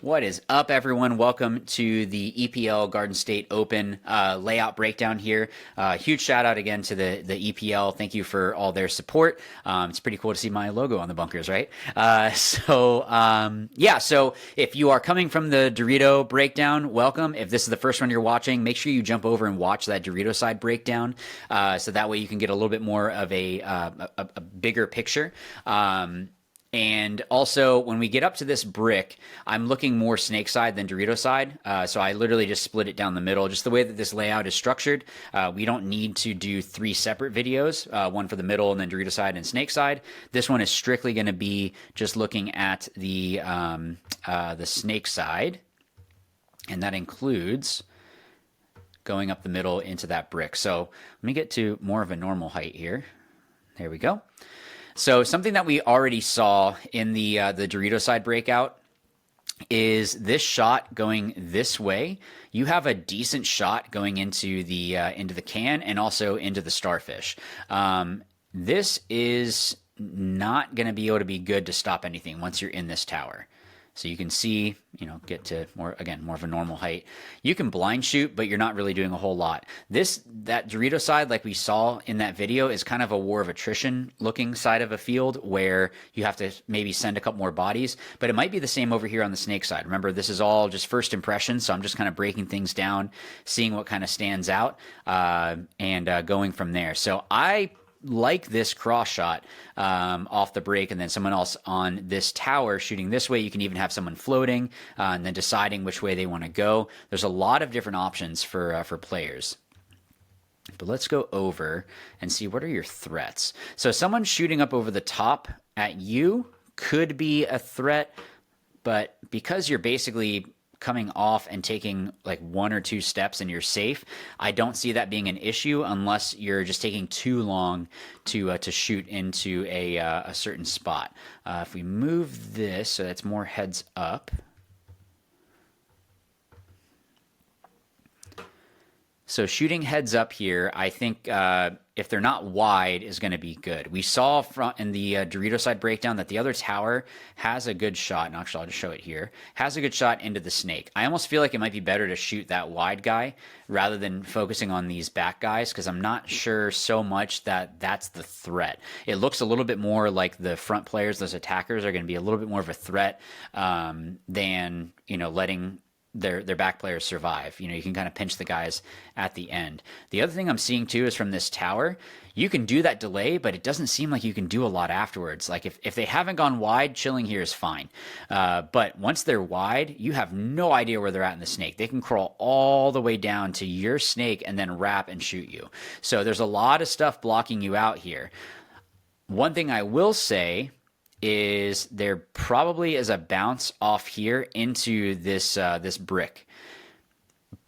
What is up, everyone? Welcome to the EPL Garden State Open layout breakdown here. Huge shout out again to the EPL. Thank you for all their support. It's pretty cool to see my logo on the bunkers, right? So if you are coming from the Dorito breakdown, welcome. If this is the first one you're watching, make sure you jump over and watch that Dorito side breakdown, so that way you can get a little bit more of a bigger picture. And also, when we get up to this brick, I'm looking more snake side than Dorito side. So I literally just split it down the middle. Just the way that this layout is structured, we don't need to do 3 separate videos, one for the middle and then Dorito side and snake side. This one is strictly going to be just looking at the snake side, and that includes going up the middle into that brick. So let me get to more of a normal height here. There we go. So something that we already saw in the Dorito side breakout is this shot going this way. You have a decent shot going into the can and also into the starfish. This is not going to be able to be good to stop anything once you're in this tower. So you can see, get to more of a normal height. You can blind shoot, but you're not really doing a whole lot. That Dorito side, like we saw in that video, is kind of a war of attrition looking side of a field where you have to maybe send a couple more bodies, but it might be the same over here on the snake side. Remember, this is all just first impressions, so I'm just kind of breaking things down, seeing what kind of stands out, and going from there. So I like this cross shot off the break, and then someone else on this tower shooting this way. You can even have someone floating and then deciding which way they want to go. There's a lot of different options for players. But let's go over and see, what are your threats? So someone shooting up over the top at you could be a threat, but because you're basically coming off and taking like 1 or 2 steps and you're safe, I don't see that being an issue unless you're just taking too long to shoot into a certain spot. If we move this so that's more heads up. So shooting heads up here, I think if they're not wide, is going to be good. We saw in the Dorito side breakdown that the other tower has a good shot, and actually I'll just show it here, has a good shot into the snake. I almost feel like it might be better to shoot that wide guy rather than focusing on these back guys, because I'm not sure so much that that's the threat. It looks a little bit more like the front players, those attackers, are going to be a little bit more of a threat than letting their back players survive. You can kind of pinch the guys at the end. The other thing I'm seeing too is from this tower, you can do that delay, but it doesn't seem like you can do a lot afterwards. Like if they haven't gone wide, chilling here is fine. But once they're wide, you have no idea where they're at in the snake. They can crawl all the way down to your snake and then wrap and shoot you. So there's a lot of stuff blocking you out here. One thing I will say is there probably is a bounce off here into this brick.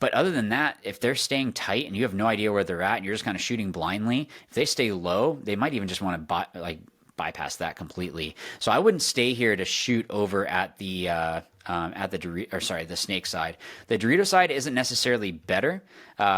But other than that, if they're staying tight and you have no idea where they're at and you're just kind of shooting blindly, if they stay low, they might even just want to bypass that completely. So I wouldn't stay here to shoot over at the snake side. The Dorito side isn't necessarily better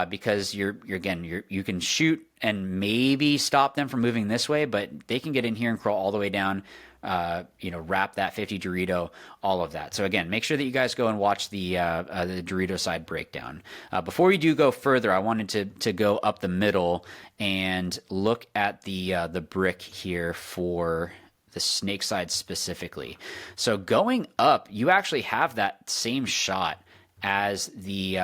because you can shoot and maybe stop them from moving this way, but they can get in here and crawl all the way down, wrap that 50 Dorito, all of that. So again, make sure that you guys go and watch the Dorito side breakdown. Before we do go further, I wanted to go up the middle and look at the brick here for the snake side specifically. So going up, you actually have that same shot as the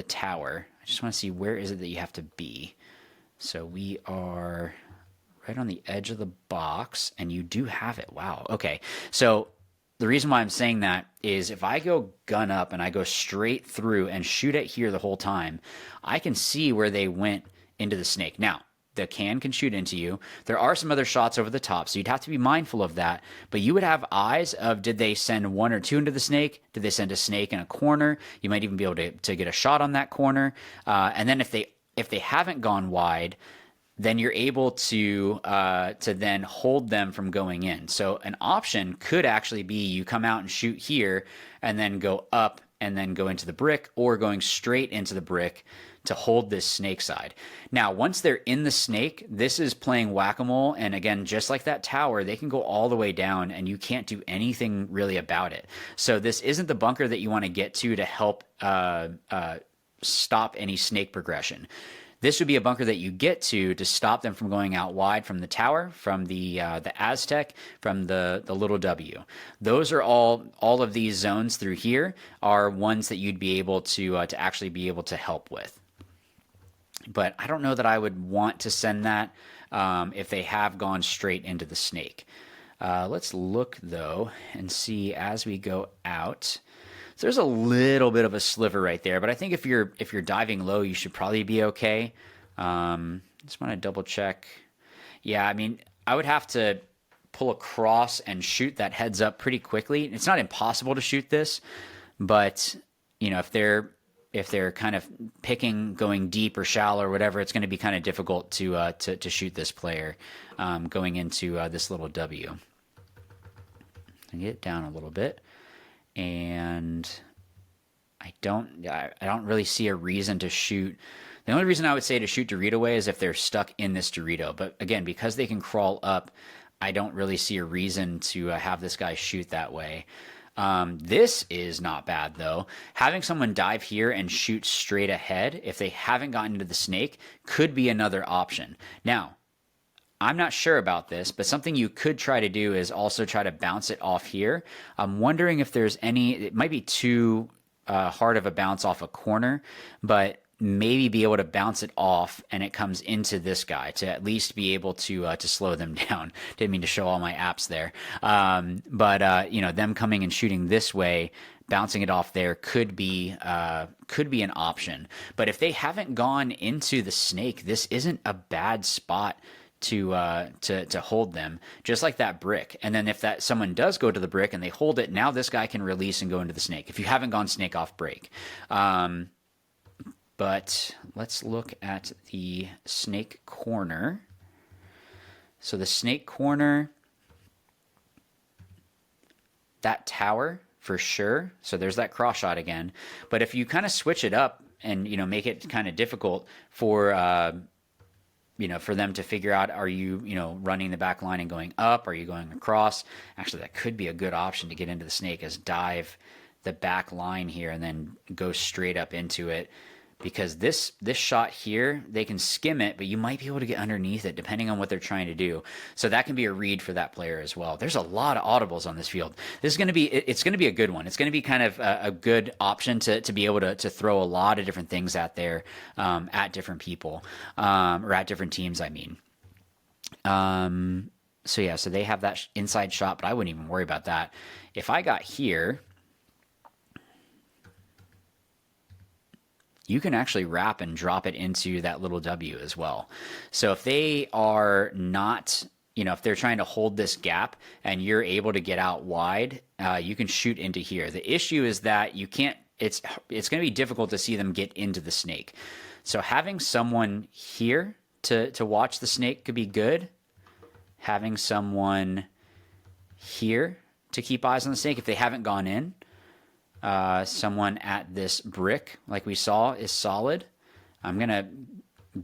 tower. I just want to see, where is it that you have to be? So we are right on the edge of the box, and you do have it. Wow. Okay. So the reason why I'm saying that is if I go gun up and I go straight through and shoot it here the whole time, I can see where they went into the snake. Now, the can shoot into you. There are some other shots over the top, so you'd have to be mindful of that. But you would have eyes of, did they send 1 or 2 into the snake? Did they send a snake in a corner? You might even be able to get a shot on that corner. And then if they haven't gone wide, then you're able to then hold them from going in. So an option could actually be you come out and shoot here and then go up and then go into the brick, or going straight into the brick to hold this snake side. Now, once they're in the snake, this is playing whack-a-mole, and again, just like that tower, they can go all the way down, and you can't do anything really about it. So this isn't the bunker that you want to get to help stop any snake progression. This would be a bunker that you get to stop them from going out wide from the tower, from the Aztec, from the little W. Those are all of these zones through here are ones that you'd be able to actually be able to help with. But I don't know that I would want to send that if they have gone straight into the snake. Let's look, though, and see as we go out. So there's a little bit of a sliver right there, but I think if you're diving low, you should probably be okay. Just want to double check. Yeah, I mean, I would have to pull across and shoot that heads up pretty quickly. It's not impossible to shoot this, but you know, if they're kind of picking going deep or shallow or whatever, it's going to be kind of difficult to shoot this player going into this little W. Get it down a little bit, and I don't really see a reason to shoot. The only reason I would say to shoot Dorito away is if they're stuck in this Dorito. But again, because they can crawl up, I don't really see a reason to have this guy shoot that way. This is not bad, though. Having someone dive here and shoot straight ahead, if they haven't gotten into the snake, could be another option. Now, I'm not sure about this, but something you could try to do is also try to bounce it off here. I'm wondering if there's any, it might be too hard of a bounce off a corner, but maybe be able to bounce it off and it comes into this guy to at least be able to slow them down. Didn't mean to show all my apps there. But you know, them coming and shooting this way, bouncing it off there could be an option. But if they haven't gone into the snake, this isn't a bad spot to hold them, just like that brick. And then if that someone does go to the brick and they hold it, now this guy can release and go into the snake if you haven't gone snake off break. But let's look at the snake corner. So the snake corner, that tower for sure. So there's that cross shot again. But if you kind of switch it up and, you know, make it kind of difficult for you know, for them to figure out, are you, you know, running the back line and going up? Are you going across? Actually, that could be a good option to get into the snake, is dive the back line here and then go straight up into it. Because this shot here, they can skim it, but you might be able to get underneath it depending on what they're trying to do. So that can be a read for that player as well. There's a lot of audibles on this field. This is going to be, it's going to be a good one. It's going to be kind of a good option to be able to throw a lot of different things at there, at different people, or at different teams, I mean. So yeah, so they have that inside shot, but I wouldn't even worry about that. If I got here, you can actually wrap and drop it into that little W as well. So if they are not, you know, if they're trying to hold this gap and you're able to get out wide, you can shoot into here. The issue is that you can't, it's going to be difficult to see them get into the snake. So having someone here to watch the snake could be good. Having someone here to keep eyes on the snake if they haven't gone in. Someone at this brick, like we saw, is solid. I'm going to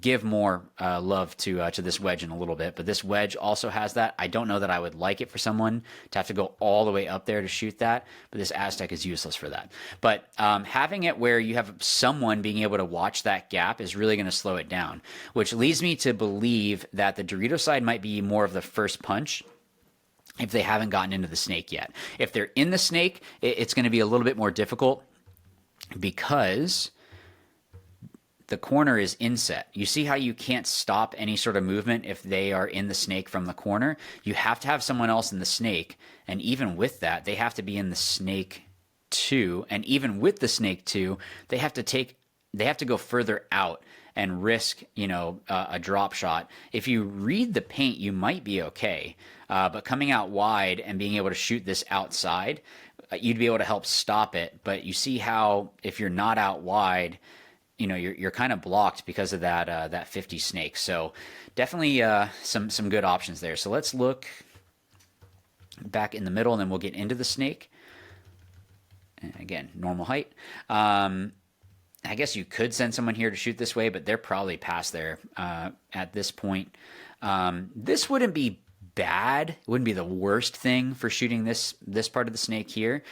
give more love to this wedge in a little bit, but this wedge also has that. I don't know that I would like it for someone to have to go all the way up there to shoot that, but this Aztec is useless for that. But having it where you have someone being able to watch that gap is really going to slow it down, which leads me to believe that the Dorito side might be more of the first punch if they haven't gotten into the snake yet. If they're in the snake, it's going to be a little bit more difficult because the corner is inset. You see how you can't stop any sort of movement if they are in the snake from the corner? You have to have someone else in the snake, and even with that, they have to be in the snake too. And even with the snake too, they have to go further out and risk, you know, a drop shot. If you read the paint, you might be okay. But coming out wide and being able to shoot this outside, you'd be able to help stop it. But you see how if you're not out wide, you know, you're kind of blocked because of that 50 snake. So definitely some good options there. So let's look back in the middle, and then we'll get into the snake. And again, normal height. I guess you could send someone here to shoot this way, but they're probably past there at this point. This wouldn't be bad. It wouldn't be the worst thing for shooting this part of the snake here,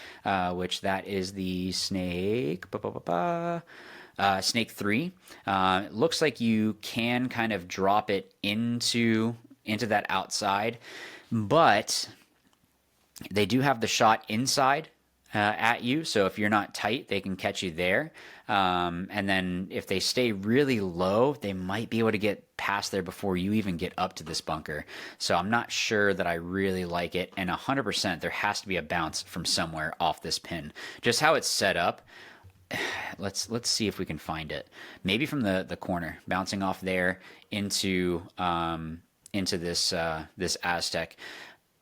which that is the snake. Snake 3. It looks like you can kind of drop it into that outside, but they do have the shot inside at you, so if you're not tight, they can catch you there. And then if they stay really low, they might be able to get past there before you even get up to this bunker. So I'm not sure that I really like it, and 100% there has to be a bounce from somewhere off this pin. Just how it's set up, let's see if we can find it. Maybe from the corner, bouncing off there into this Aztec.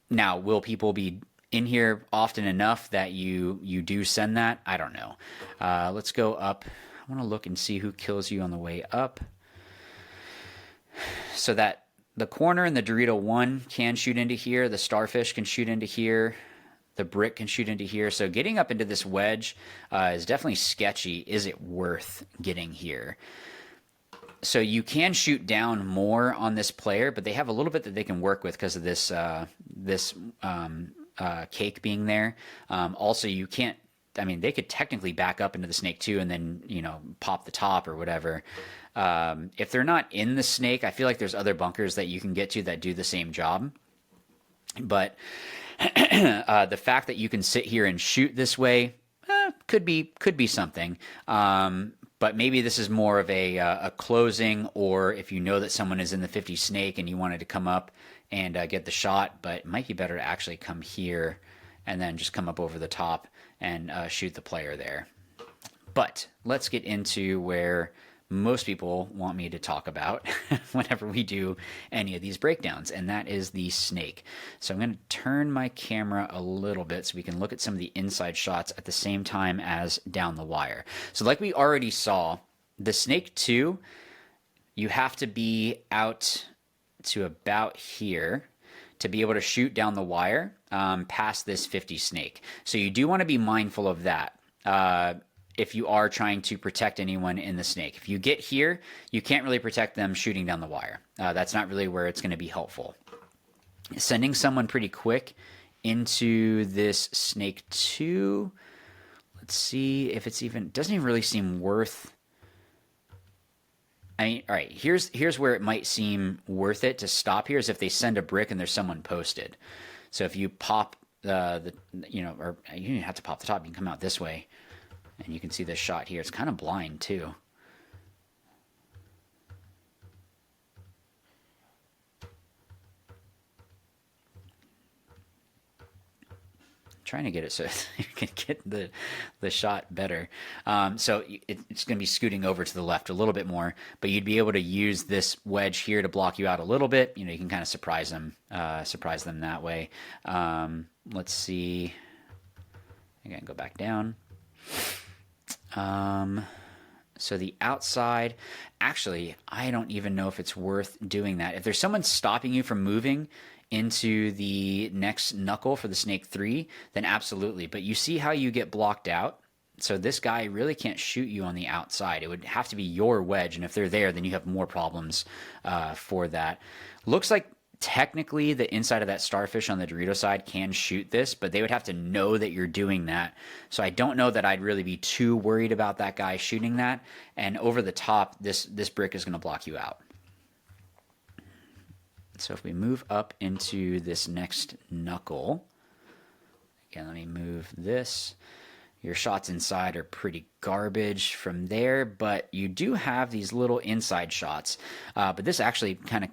Now, will people be in here often enough that you do send that? I don't know. Let's go up. I want to look and see who kills you on the way up. So that the corner and the Dorito 1 can shoot into here. The starfish can shoot into here. The brick can shoot into here. So getting up into this wedge is definitely sketchy. Is it worth getting here? So you can shoot down more on this player, but they have a little bit that they can work with because of this cake being there. Also, you can't. I mean, they could technically back up into the snake too, and then pop the top or whatever. If they're not in the snake, I feel like there's other bunkers that you can get to that do the same job. But the fact that you can sit here and shoot this way could be something. But maybe this is more of a closing, or if you know that someone is in the 50 snake and you wanted to come up and get the shot, but it might be better to actually come here and then just come up over the top and shoot the player there. But let's get into where most people want me to talk about whenever we do any of these breakdowns, and that is the snake. So I'm going to turn my camera a little bit so we can look at some of the inside shots at the same time as down the wire. So like we already saw, the snake 2, you have to be out to about here to be able to shoot down the wire past this 50 snake. So you do want to be mindful of that. If you are trying to protect anyone in the snake. If you get here, you can't really protect them shooting down the wire. That's not really where it's going to be helpful. Sending someone pretty quick into this snake 2. Let's see if it's even, doesn't even really seem worth. I mean, all right, here's where it might seem worth it to stop here is if they send a brick and there's someone posted. So if you pop or you don't even have to pop the top, you can come out this way. And you can see this shot here. It's kind of blind, too. I'm trying to get it so you can get the shot better. So it's going to be scooting over to the left a little bit more, but you'd be able to use this wedge here to block you out a little bit. You can kind of surprise them that way. Let's see. Again, go back down. So the outside, actually, I don't even know if it's worth doing that. If there's someone stopping you from moving into the next knuckle for the snake 3, then absolutely. But you see how you get blocked out? So this guy really can't shoot you on the outside. It would have to be your wedge, and if they're there, then you have more problems for that. Looks like technically the inside of that starfish on the Dorito side can shoot this, but they would have to know that you're doing that. So I don't know that I'd really be too worried about that guy shooting that. And over the top, this brick is going to block you out. So if we move up into this next knuckle, again, let me move this. Your shots inside are pretty garbage from there, but you do have these little inside shots. But this actually kind of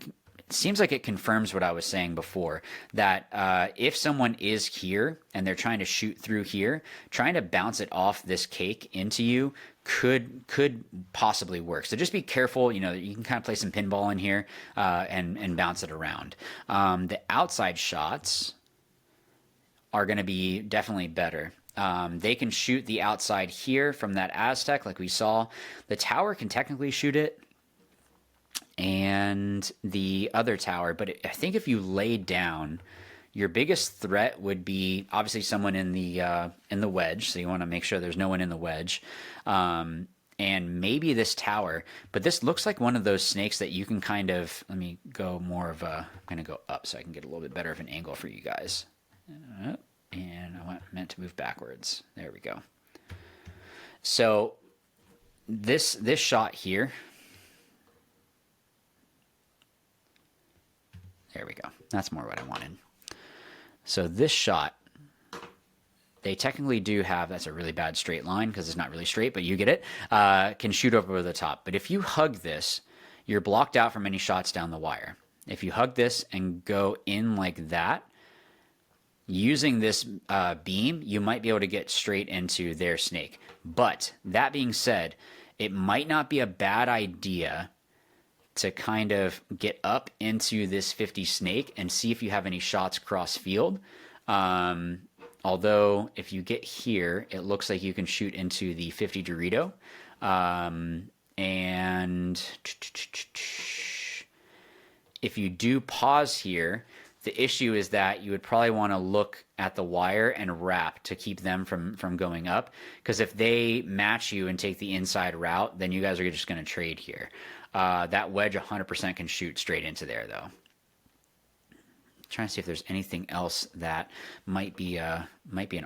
seems like it confirms what I was saying before, that if someone is here and they're trying to shoot through here, trying to bounce it off this cake into you could possibly work. So just be careful. You can kind of play some pinball in here and bounce it around. The outside shots are going to be definitely better. They can shoot the outside here from that Aztec like we saw. The tower can technically shoot it, and the other tower, but I think if you lay down, your biggest threat would be obviously someone in the wedge, so you want to make sure there's no one in the wedge, and and maybe this tower, but this looks like one of those snakes that you can kind of, let me go more of a, I'm going to go up so I can get a little bit better of an angle for you guys. And I meant to move backwards. There we go. So this shot here, there we go. That's more what I wanted. So this shot, they technically do have, that's a really bad straight line because it's not really straight, but you get it, can shoot over the top. But if you hug this, you're blocked out from any shots down the wire. If you hug this and go in like that, using this beam, you might be able to get straight into their snake. But that being said, it might not be a bad idea to kind of get up into this 50 snake and see if you have any shots cross field. Although if you get here, it looks like you can shoot into the 50 Dorito. And if you do pause here, the issue is that you would probably want to look at the wire and wrap to keep them from going up. Because if they match you and take the inside route, then you guys are just going to trade here. That wedge 100% can shoot straight into there, though. Trying to see if there's anything else that might be an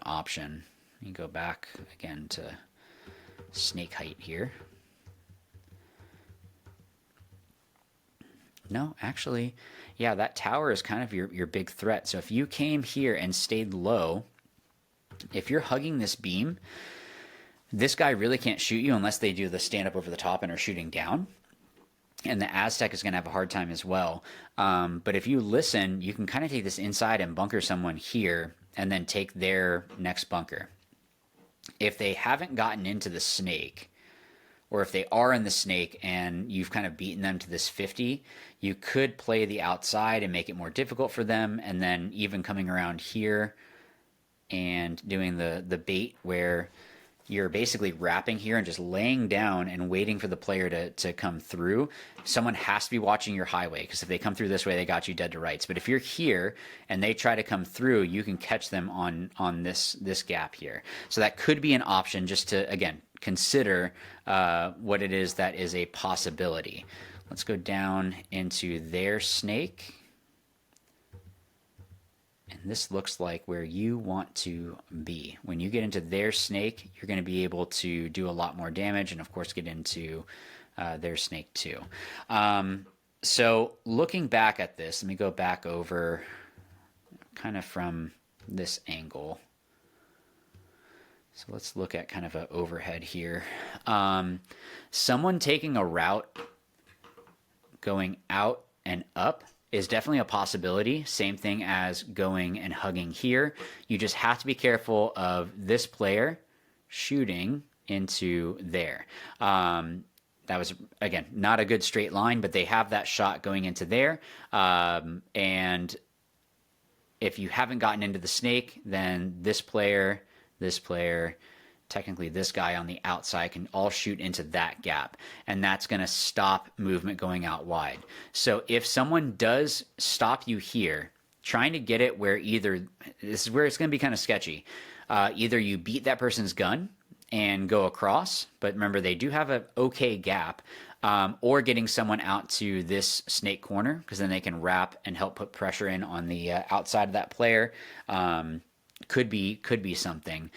option. Let me go back again to snake height here. No, actually, yeah, that tower is kind of your big threat. So if you came here and stayed low, if you're hugging this beam, this guy really can't shoot you unless they do the stand up over the top and are shooting down. And the Aztec is going to have a hard time as well. But if you listen, you can kind of take this inside and bunker someone here and then take their next bunker. If they haven't gotten into the snake, or if they are in the snake and you've kind of beaten them to this 50, you could play the outside and make it more difficult for them. And then even coming around here and doing the bait where you're basically wrapping here and just laying down and waiting for the player to come through. Someone has to be watching your highway, because if they come through this way, they got you dead to rights. But if you're here and they try to come through, you can catch them on this gap here. So that could be an option, just to, again, consider what it is that is a possibility. Let's go down into their snake. And this looks like where you want to be. When you get into their snake, you're going to be able to do a lot more damage and, of course, get into their snake too. So looking back at this, let me go back over kind of from this angle. So let's look at kind of an overhead here. Someone taking a route going out and up is definitely a possibility. Same thing as going and hugging here. You just have to be careful of this player shooting into there. That was, again, not a good straight line, but they have that shot going into there. And if you haven't gotten into the snake, then this player, technically this guy on the outside can all shoot into that gap, and that's going to stop movement going out wide. So if someone does stop you here, trying to get it where either, this is where it's going to be kind of sketchy, either you beat that person's gun and go across, but remember they do have an okay gap, or getting someone out to this snake corner, because then they can wrap and help put pressure in on the outside of that player. Could be something.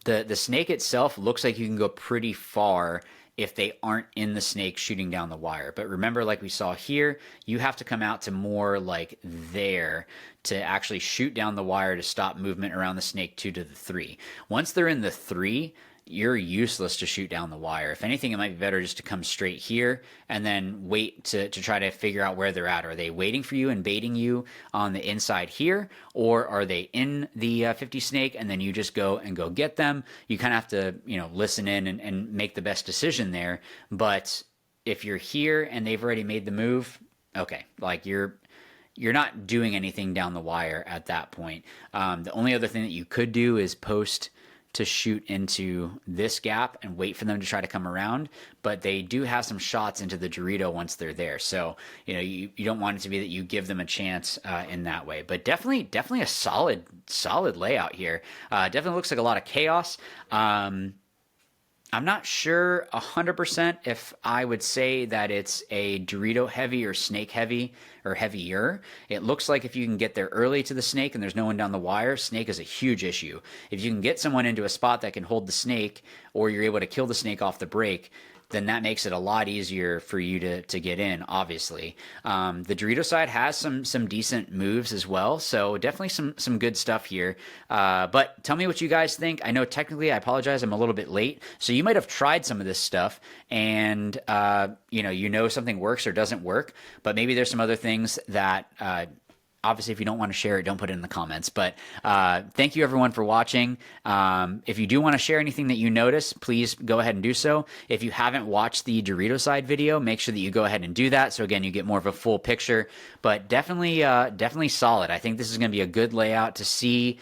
The snake itself looks like you can go pretty far if they aren't in the snake shooting down the wire. But remember, like we saw here, you have to come out to more like there to actually shoot down the wire to stop movement around the snake 2 to the 3. Once they're in the 3, you're useless to shoot down the wire. If anything, it might be better just to come straight here and then wait to try to figure out where they're at. Are they waiting for you and baiting you on the inside here? Or are they in the 50 snake and then you just go get them? You kind of have to, listen in and make the best decision there. But if you're here and they've already made the move, okay, like you're not doing anything down the wire at that point. The only other thing that you could do is post to shoot into this gap and wait for them to try to come around, but they do have some shots into the Dorito once they're there. So, you don't want it to be that you give them a chance in that way, but definitely a solid layout here. Definitely looks like a lot of chaos. I'm not sure 100% if I would say that it's a Dorito heavy or snake heavy or heavier. It looks like if you can get there early to the snake and there's no one down the wire, snake is a huge issue. If you can get someone into a spot that can hold the snake, or you're able to kill the snake off the break, then that makes it a lot easier for you to get in, obviously. The Dorito side has some decent moves as well, so definitely some good stuff here. But tell me what you guys think. I know technically, I apologize, I'm a little bit late, so you might have tried some of this stuff and you know something works or doesn't work, but maybe there's some other things that obviously, if you don't want to share it, don't put it in the comments. But thank you, everyone, for watching. If you do want to share anything that you notice, please go ahead and do so. If you haven't watched the Dorito side video, make sure that you go ahead and do that. So again, you get more of a full picture. But definitely solid. I think this is going to be a good layout to see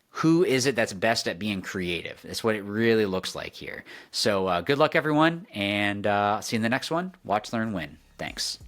who is it that's best at being creative. That's what it really looks like here. So good luck, everyone, and see you in the next one. Watch, learn, win. Thanks.